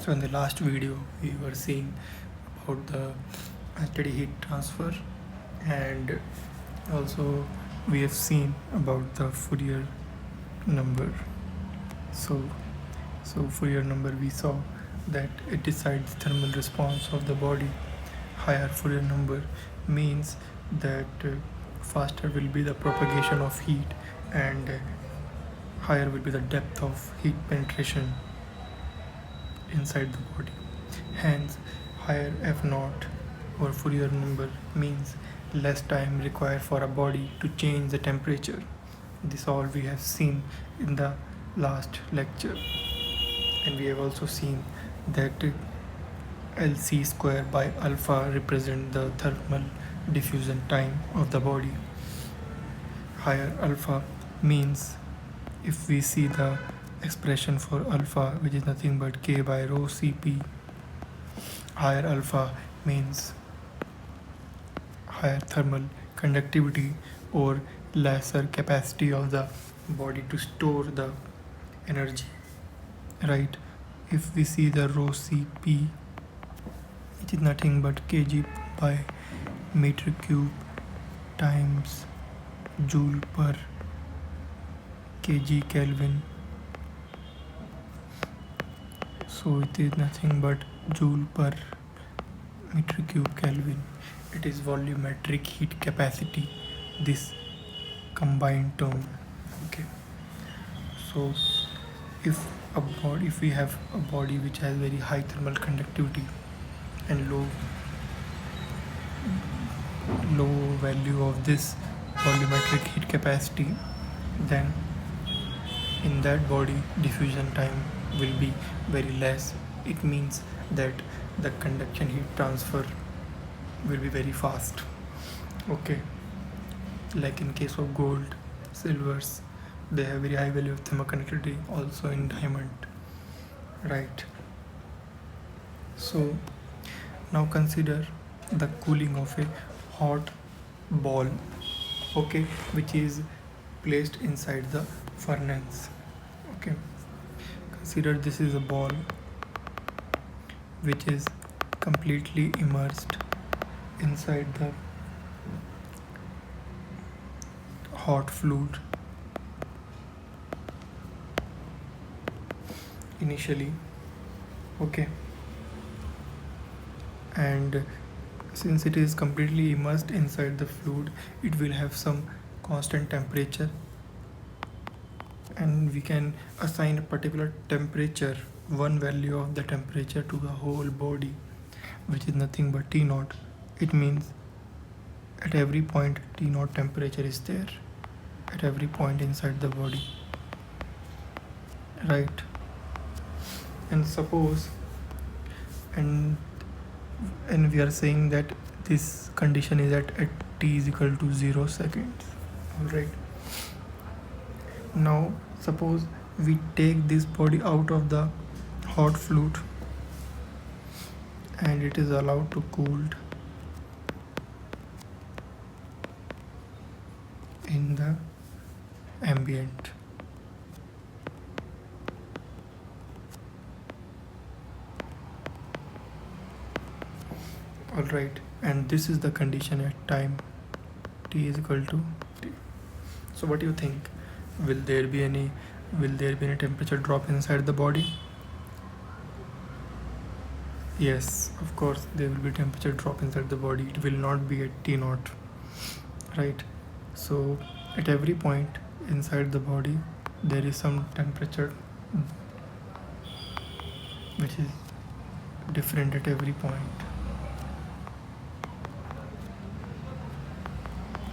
So in the last video we were seeing about the steady heat transfer, and also we have seen about the Fourier number. So Fourier number, we saw that it decides thermal response of the body. Higher Fourier number means that faster will be the propagation of heat, and higher will be the depth of heat penetration inside the body. Hence, higher F naught or Fourier number means less time required for a body to change the temperature. This all we have seen in the last lecture, and we have also seen that LC square by alpha represent the thermal diffusion time of the body. Higher alpha means, if we see the expression for alpha, which is nothing but K by rho Cp, higher alpha means higher thermal conductivity or lesser capacity of the body to store the energy, right? If we see the rho Cp, which is nothing but kg by meter cube times joule per kg Kelvin, so it is nothing but joule per meter cube Kelvin. It is volumetric heat capacity, this combined term. Okay, so if we have a body which has very high thermal conductivity and low value of this volumetric heat capacity, then in that body diffusion time will be very less. It means that the conduction heat transfer will be very fast. Okay, like in case of gold, silvers, they have very high value of thermal conductivity, also in diamond, right? So now consider the cooling of a hot ball, okay, which is placed inside the furnace. Okay, consider this is a ball which is completely immersed inside the hot fluid initially. Okay, and since it is completely immersed inside the fluid, it will have some constant temperature, and we can assign a particular temperature, one value of the temperature, to the whole body, which is nothing but T naught. It means at every point T naught temperature is there, at every point inside the body, right? And suppose, and we are saying that this condition is at t is equal to 0 seconds. All right, now suppose we take this body out of the hot fluid and it is allowed to cool in the ambient. All right, and this is the condition at time t is equal to t. So what do you think? Will there be any temperature drop inside the body? Yes, of course there will be temperature drop inside the body. It will not be at T naught, right? So at every point inside the body there is some temperature which is different at every point.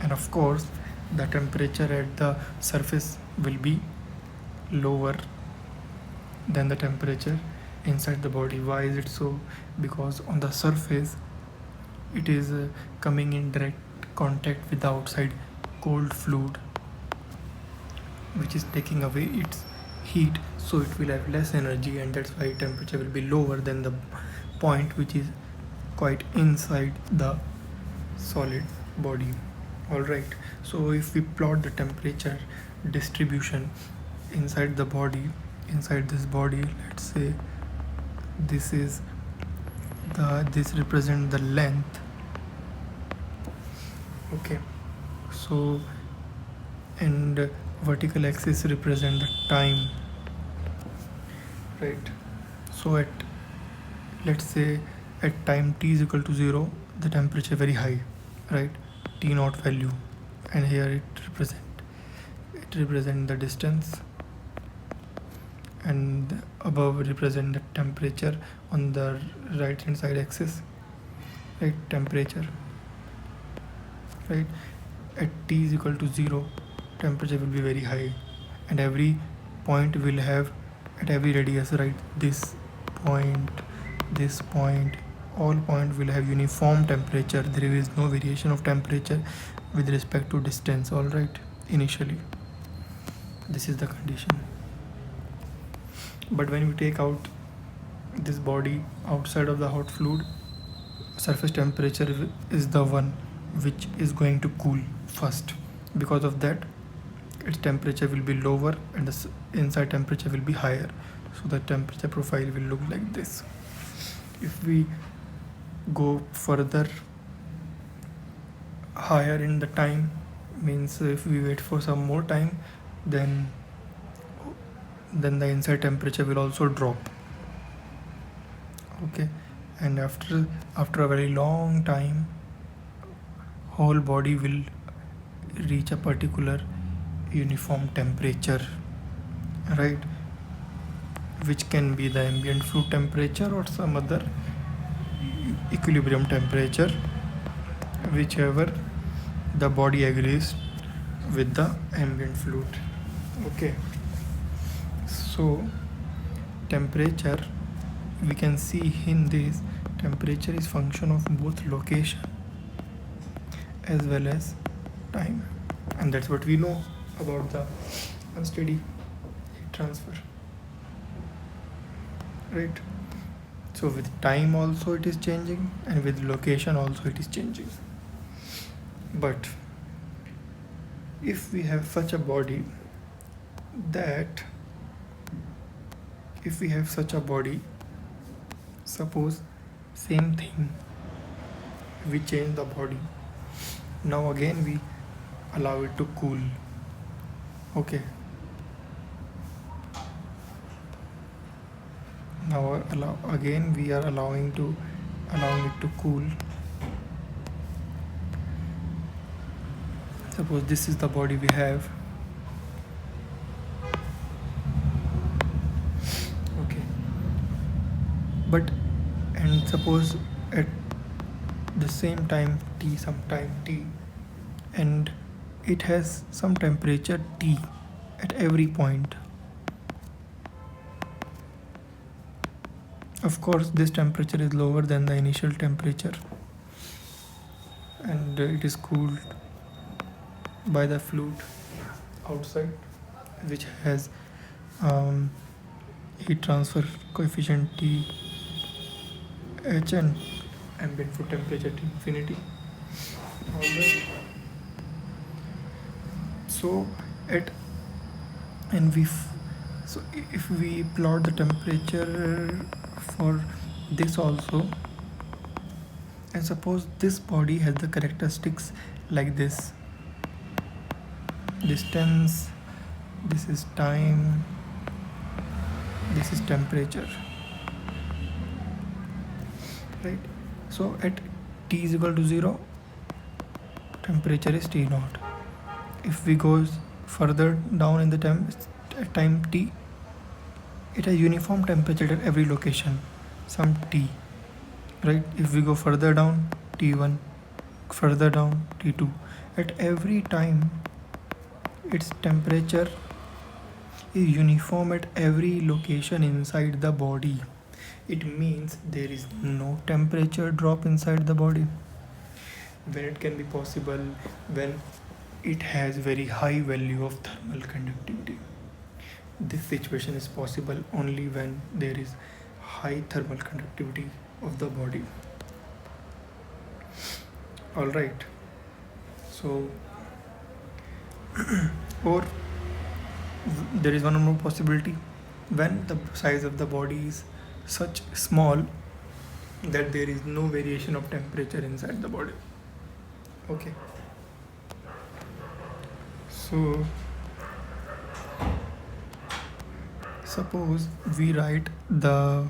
And of course the temperature at the surface will be lower than the temperature inside the body. Why is it so? Because on the surface it is coming in direct contact with the outside cold fluid, which is taking away its heat, so it will have less energy, and that's why temperature will be lower than the point which is quite inside the solid body. All right, so if we plot the temperature distribution inside the body, inside this body, let's say this is this represent the length. Okay, so and vertical axis represent the time, right? So at, let's say, at time t is equal to 0, the temperature very high, right? T naught value, and here it represent the distance, and above represent the temperature on the right hand side axis, right? Temperature, right? At t is equal to 0, temperature will be very high, and every point will have, at every radius, right? This point, all point will have uniform temperature. There is no variation of temperature with respect to distance, all right? Initially, this is the condition. But when you take out this body outside of the hot fluid, surface temperature is the one which is going to cool first. Because of that, its temperature will be lower and the inside temperature will be higher. So the temperature profile will look like this. If we go further higher in the time, means if we wait for some more time, then the inside temperature will also drop. Okay, and after a very long time, whole body will reach a particular uniform temperature, right? Which can be the ambient fluid temperature or some other equilibrium temperature, whichever the body agrees with the ambient fluid. Okay, so temperature, we can see in this, temperature is function of both location as well as time, and that's what we know about the unsteady heat transfer, right? So with time also it is changing, and with location also it is changing. But if we have such a body, suppose same thing, we change the body, now again we allow it to cool. Okay, now we are allowing it to cool. Suppose this is the body we have. Okay, but and suppose at the same time t, and it has some temperature T at every point. Of course, this temperature is lower than the initial temperature, and it is cooled by the fluid outside, which has heat transfer coefficient T H and ambient fluid temperature T infinity. Alright. So if we plot the temperature for this also, and suppose this body has the characteristics like this: distance, this is time, this is temperature, right? So at t is equal to 0, temperature is T naught. If we go further down in the time t, it has uniform temperature at every location, some T, right? If we go further down, T1, further down, T2. At every time, its temperature is uniform at every location inside the body. It means there is no temperature drop inside the body. When it can be possible, when it has very high value of thermal conductivity. This situation is possible only when there is high thermal conductivity of the body. Alright, so or there is one more possibility: when the size of the body is such small that there is no variation of temperature inside the body. Okay, so suppose we write the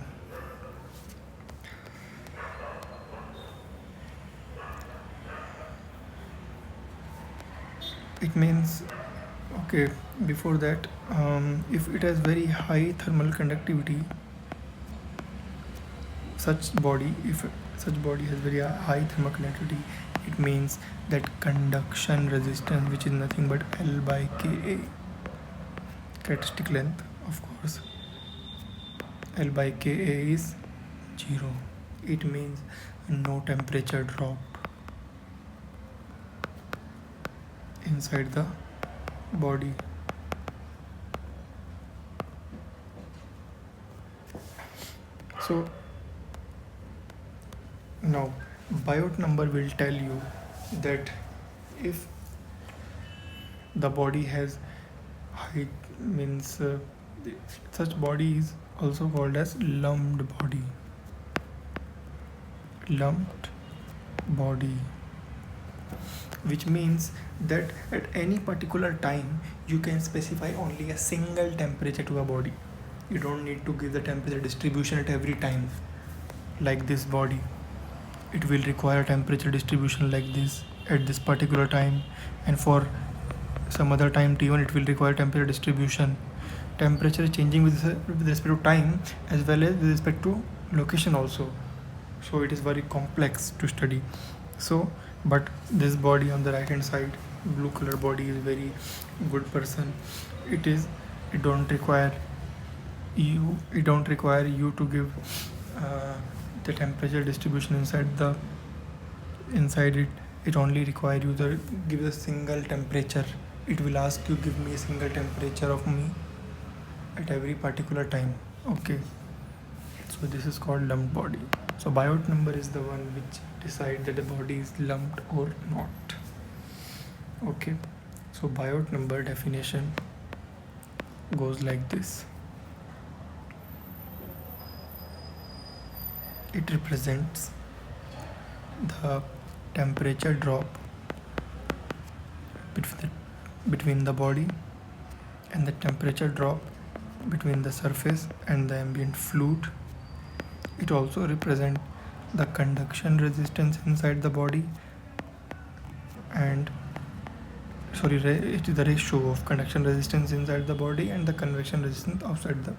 it means, okay, before that, if it has very high thermal conductivity, such body, if such body has very high thermal conductivity, it means that conduction resistance, which is nothing but L by Ka, characteristic length, of course, L by Ka is 0. It means no temperature drop inside the body. So now Biot number will tell you that if the body has high, means such body is also called as lumped body. Lumped body, which means that at any particular time you can specify only a single temperature to a body. You don't need to give the temperature distribution at every time. Like this body, it will require temperature distribution like this at this particular time, and for some other time t1 it will require temperature distribution. Temperature is changing with respect to time as well as with respect to location also, so it is very complex to study. So but this body on the right hand side, blue color body, is very good person. It don't require you to give the temperature distribution inside it. It only require you to give a single temperature. It will ask you, give me a single temperature of me at every particular time. Okay, so this is called lumped body. So Biot number is the one which decides that the body is lumped or not. Okay, so Biot number definition goes like this. It represents the temperature drop between the body and the temperature drop between the surface and the ambient fluid. It also represents the conduction resistance inside the body, and it is the ratio of conduction resistance inside the body and the convection resistance outside the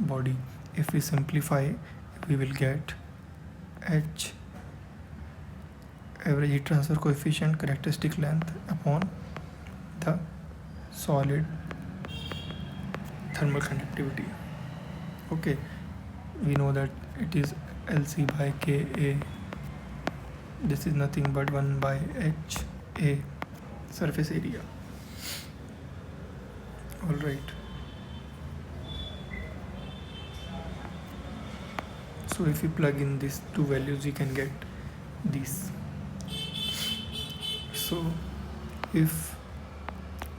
body. If we simplify, we will get H, average heat transfer coefficient, characteristic length, upon the solid thermal conductivity. Okay, we know that it is Lc by Ka. This is nothing but 1 by Ha, surface area. All right. So if we plug in these two values, we can get these. So if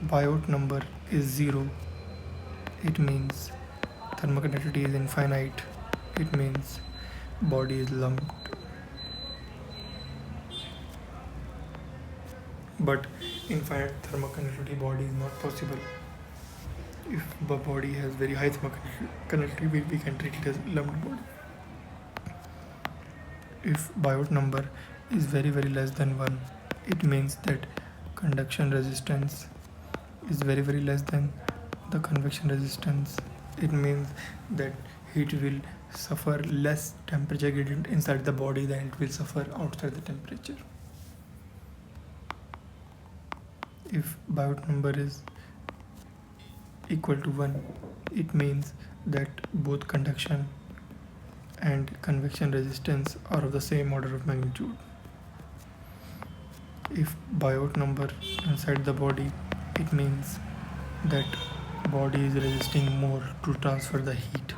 Biot number is 0, it means thermal conductivity is infinite. It means body is lumped. But infinite thermal conductivity body is not possible. If the body has very high thermal conductivity, we can treat it as lumped body. If Biot number is very less than 1, it means that conduction resistance is very less than the convection resistance. It means that heat will suffer less temperature gradient inside the body than it will suffer outside the temperature. If Biot number is equal to 1, it means that both conduction and convection resistance are of the same order of magnitude. If Biot number inside the body, it means that body is resisting more to transfer the heat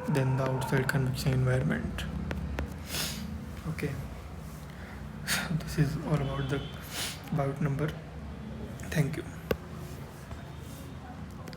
than the outside convection environment. Okay, this is all about the Biot number. Thank you.